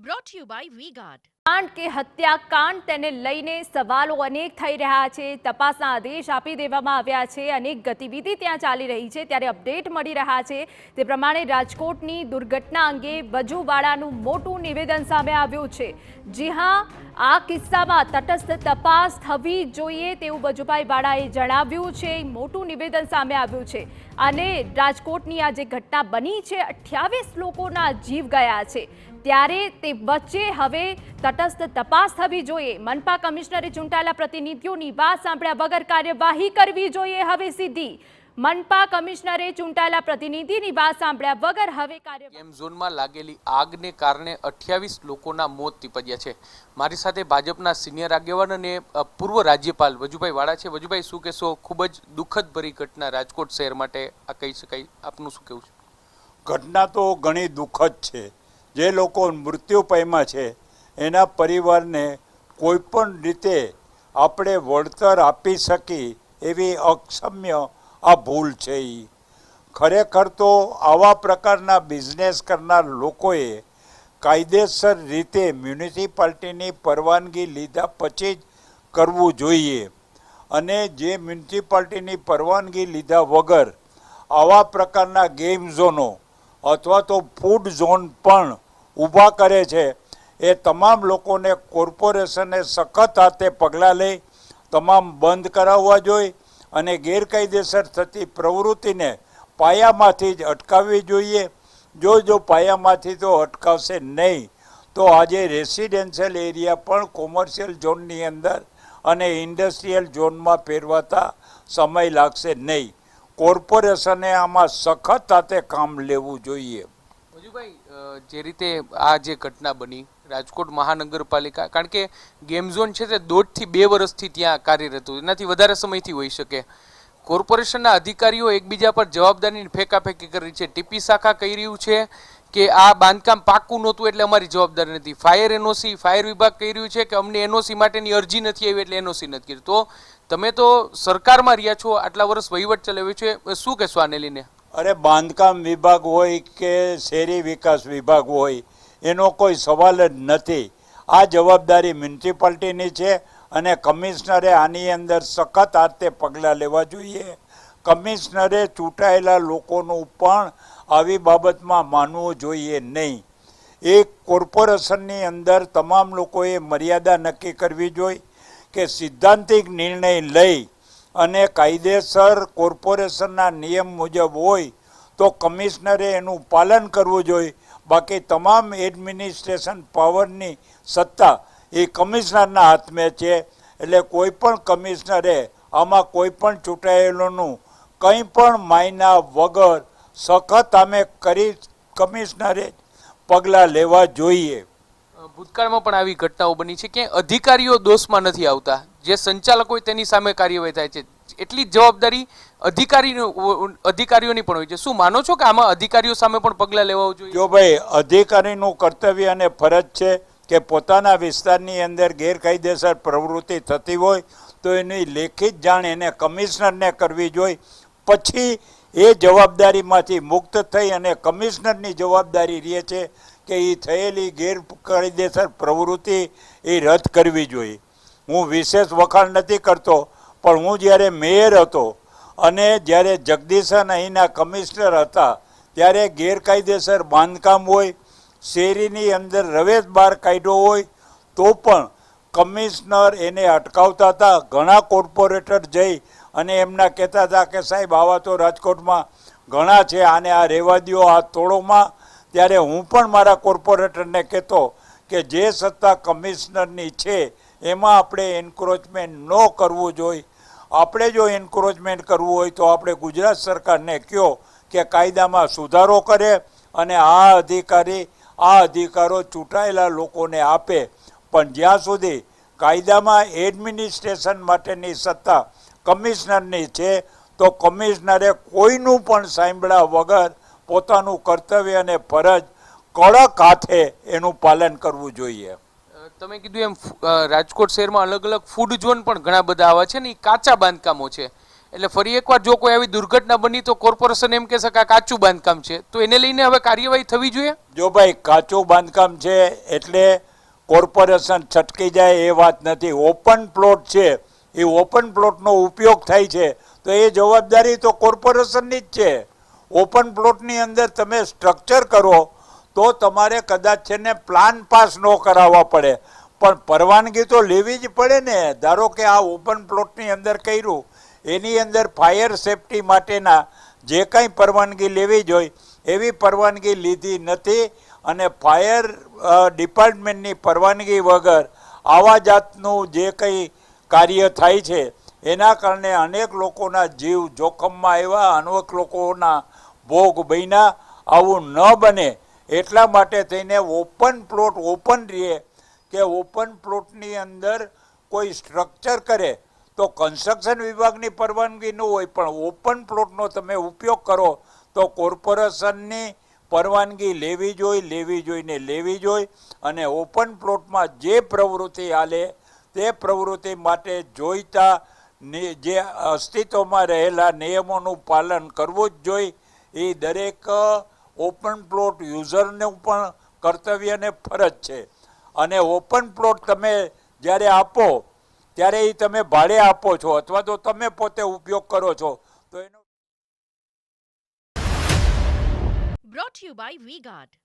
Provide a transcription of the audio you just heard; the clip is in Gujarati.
brought to you by V-Guard. કાંડ કે હત્યાકાંડ તેને લઈને સવાલો અનેક થઈ રહ્યા છે। તપાસના આદેશ આપી દેવામાં આવ્યા છે। અનેક ગતિવિધિ ત્યાં ચાલી રહી છે। ત્યારે અપડેટ મળી રહ્યા છે તે પ્રમાણે રાજકોટની દુર્ઘટના અંગે વજુવાળાનું મોટું નિવેદન સામે આવ્યું છે। જી હા, આ કિસ્સામાં તટસ્થ તપાસ થવી જોઈએ તેવું વજુભાઈ વાળાએ જણાવ્યું છે। મોટું નિવેદન સામે આવ્યું છે અને રાજકોટની આ જે ઘટના બની છે 28 લોકોના જીવ ગયા છે ત્યારે તે વચ્ચે હવે તટસ્થ તપાસ થવી જોઈએ। મનપા કમિશનરે ચૂંટાયેલા પ્રતિનિધિઓની વાત સાંભળ્યા વગર કાર્યવાહી કરવી જોઈએ। હવે સીધી મનપા કમિશનરે ચૂંટાયેલા પ્રતિનિધિની વાત સાંભળ્યા વગર હવે કાર્યવાહી। ગેમ ઝોનમાં લાગેલી આગને કારણે 28 લોકોના મોત નીપજ્યા છે। મારી સાથે ભાજપના સિનિયર આગેવાન અને પૂર્વ રાજ્યપાલ વજુભાઈ વાળા છે। વજુભાઈ, શું કહેશો? ખૂબ જ દુઃખદ ભરી ઘટના રાજકોટ શહેર માટે આ કહી શકાય, આપનું શું કહેવું છે? ઘટના તો ઘણી દુઃખદ છે। જે લોકો મૃત્યુ પામ્યા છે એના પરિવારને કોઈ પણ રીતે આપણે વળતર આપી શકી એવી અક્ષમ્ય આ ભૂલ છે। ખરેખર તો આવા પ્રકારના બિઝનેસ કરનાર લોકોએ કાયદેસર રીતે મ્યુનિસિપાલિટીની પરવાનગી લીધા પછી જ કરવું જોઈએ અને જે મ્યુનિસિપાલિટીની પરવાનગી લીધા વગર આવા પ્રકારના ગેમ ઝોનો અથવા તો ફૂડ ઝોન પણ ઊભા કરે છે એ તમામ લોકોને કોર્પોરેશને સખત હાથે પગલાં લઈ તમામ બંધ કરાવવા જોઈએ અને ગેરકાયદેસર થતી પ્રવૃત્તિને પાયામાંથી જ અટકાવવી જોઈએ। જો પાયામાંથી તો અટકાવશે નહીં તો આજે રેસિડેન્શિયલ એરિયા પણ કોમર્શિયલ ઝોનની અંદર અને ઇન્ડસ્ટ્રીયલ ઝોનમાં ફેરવાતા સમય લાગશે નહીં। કોર્પોરેશને આમાં સખત હાથે કામ લેવું જોઈએ। વજુભાઈ, જે રીતે આ જે ઘટના બની રાજકોટ મહાનગરપાલિકા, કારણ કે ગેમ ઝોન છે તે 1.5 થી 2 વર્ષથી ત્યાં કાર્યરત હતું, એનાથી વધારે સમયથી હોઈ શકે। કોર્પોરેશનના અધિકારીઓ એકબીજા પર જવાબદારીની ફેંકાફેંકી કરી છે। ટીપી શાખા કહી રહ્યું છે કે આ બાંધકામ પાક્કું નહોતું એટલે અમારી જવાબદારી નથી। ફાયર વિભાગ કહી રહ્યું છે કે અમને એનઓસી માટેની અરજી નથી આવી એટલે એનઓસી નથી કરી। તો તમે તો સરકારમાં રહ્યા છો, આટલા વર્ષ વહીવટ ચલાવ્યો છે, શું કહેશો આને લઈને? અરે, બાંધકામ વિભાગ હોય કે શહેરી વિકાસ વિભાગ હોય એનો કોઈ સવાલ જ નથી। આ જવાબદારી મ્યુનિસિપાલિટીની છે અને કમિશનરે આની અંદર સખત હાથે પગલાં લેવા જોઈએ। કમિશનરે ચૂંટાયેલા લોકોનું પણ આવી બાબતમાં માનવું જોઈએ નહીં। એક કોર્પોરેશનની અંદર તમામ લોકોએ મર્યાદા નક્કી કરવી જોઈએ કે સિદ્ધાંતિક નિર્ણય લઈ અને કાયદેસર કોર્પોરેશનના નિયમ મુજબ હોય તો કમિશનરે એનું પાલન કરવું જોઈએ। બાકી તમામ એડમિનિસ્ટ્રેશન પાવરની સત્તા એ કમિશનરના હાથમાં છે। એટલે કોઈ પણ કમિશનરે આમાં કોઈ પણ ચૂંટાયેલોનું કંઈ પણ માયના વગર સખત આમે કરી કમિશનરે પગલાં લેવા જોઈએ। ભૂતકાળમાં પણ આવી ઘટનાઓ બની છે કે અધિકારીઓ દોષમાં નથી આવતા, જે સંચાલક હોય તેની સામે કાર્યવાહી થાય છે। એટલી જ જવાબદારી અધિકારીઓની પણ હોય છે। શું માનો છો કે આમાં અધિકારીઓ સામે પણ પગલાં લેવા જોઈએ? જો ભાઈ, અધિકારીનું કર્તવ્ય અને ફરજ છે કે પોતાના વિસ્તારની અંદર ગેરકાયદેસર પ્રવૃત્તિ થતી હોય તો એની લેખિત જાણ એને કમિશનરને કરવી જોઈએ। પછી એ જવાબદારીમાંથી મુક્ત થઈ અને કમિશનરની જવાબદારી રહે છે કે એ થયેલી ગેરકાયદેસર પ્રવૃત્તિ એ રદ કરવી જોઈએ। હું વિશેષ વખાણ નથી કરતો, પણ હું જ્યારે મેયર હતો અને જ્યારે જગદીશન અહીંના કમિશનર હતા ત્યારે ગેરકાયદેસર બાંધકામ હોય, શેરીની અંદર રવેશ બહાર કાઢ્યો હોય તો પણ કમિશનર એને અટકાવતા હતા। ઘણા કોર્પોરેટર જઈ અને એમના કહેતા હતા કે સાહેબ આવા તો રાજકોટમાં ઘણા છે, આને આ રહેવા દો, આ તોડોમાં। ત્યારે હું પણ મારા કોર્પોરેટરને કહેતો કે જે સત્તા કમિશનરની છે એમાં આપણે એન્ક્રોચમેન્ટ ન કરવું જોઈએ। આપણે જો એન્ક્રોચમેન્ટ કરવું હોય તો આપણે ગુજરાત સરકારને કહો કે કાયદામાં સુધારો કરે અને આ અધિકારો ચૂંટાયેલા લોકોને આપે। પણ જ્યાં સુધી કાયદામાં એડમિનિસ્ટ્રેશન માટેની સત્તા કમિશનરની છે તો કમિશનરે કોઈનું પણ સાંભળ્યા વગર પોતાનું કર્તવ્ય અને ફરજ કડક હાથે એનું પાલન કરવું જોઈએ। તમે કીધું એમ રાજકોટ શહેરમાં અલગ અલગ ફૂડ ઝોન પણ ઘણા બધા આવા છે ને, એ કાચા બાંધકામો છે, એટલે ફરી એકવાર જો કોઈ આવી દુર્ઘટના બની તો કોર્પોરેશન એમ કહેશે કે આ કાચું બાંધકામ છે, તો એને લઈને હવે કાર્યવાહી થવી જોઈએ. જો ભાઈ કાચું બાંધકામ છે એટલે કોર્પોરેશન છટકી જાય એ વાત નથી. ઓપન પ્લોટ છે, એ ઓપન પ્લોટનો ઉપયોગ થાય છે તો એ જવાબદારી તો કોર્પોરેશનની જ છે. ઓપન પ્લોટની અંદર તમે સ્ટ્રક્ચર કરો તો તમારે કદાચ છે ને પ્લાન પાસ ન કરાવવા પડે, પણ પરવાનગી તો લેવી જ પડે ને. ધારો કે આ ઓપન પ્લોટની અંદર કર્યું, એની અંદર ફાયર સેફટી માટેના જે કંઈ પરવાનગી લેવી જોઈએ એવી પરવાનગી લીધી નથી, અને ફાયર ડિપાર્ટમેન્ટની પરવાનગી વગર આવા જાતનું જે કંઈ કાર્ય થાય છે એના કારણે અનેક લોકોના જીવ જોખમમાં આવ્યા, અનેક લોકોના ભોગ બન્યા. આવું ન બને એટલા માટે થઈને ઓપન પ્લોટ ઓપન રહે, કે ઓપન પ્લોટની અંદર કોઈ સ્ટ્રક્ચર કરે તો કન્સ્ટ્રક્શન વિભાગની પરવાનગી ન હોય, પણ ઓપન પ્લોટનો તમે ઉપયોગ કરો તો કોર્પોરેશનની પરવાનગી લેવી જોઈએ. અને ઓપન પ્લોટમાં જે પ્રવૃત્તિ હાલે તે પ્રવૃત્તિ માટે જોઈતા જે અસ્તિત્વમાં રહેલા નિયમોનું પાલન કરવું જ જોઈએ. એ દરેક ઓપન પ્લોટ યુઝરનું પણ કર્તવ્ય અને ફરજ છે. અને ઓપન પ્લોટ તમે જ્યારે આપો ત્યારે એ તમે ભાડે આપો છો અથવા તો તમે પોતે ઉપયોગ કરો છો તો એનો Brought to you by V-Guard.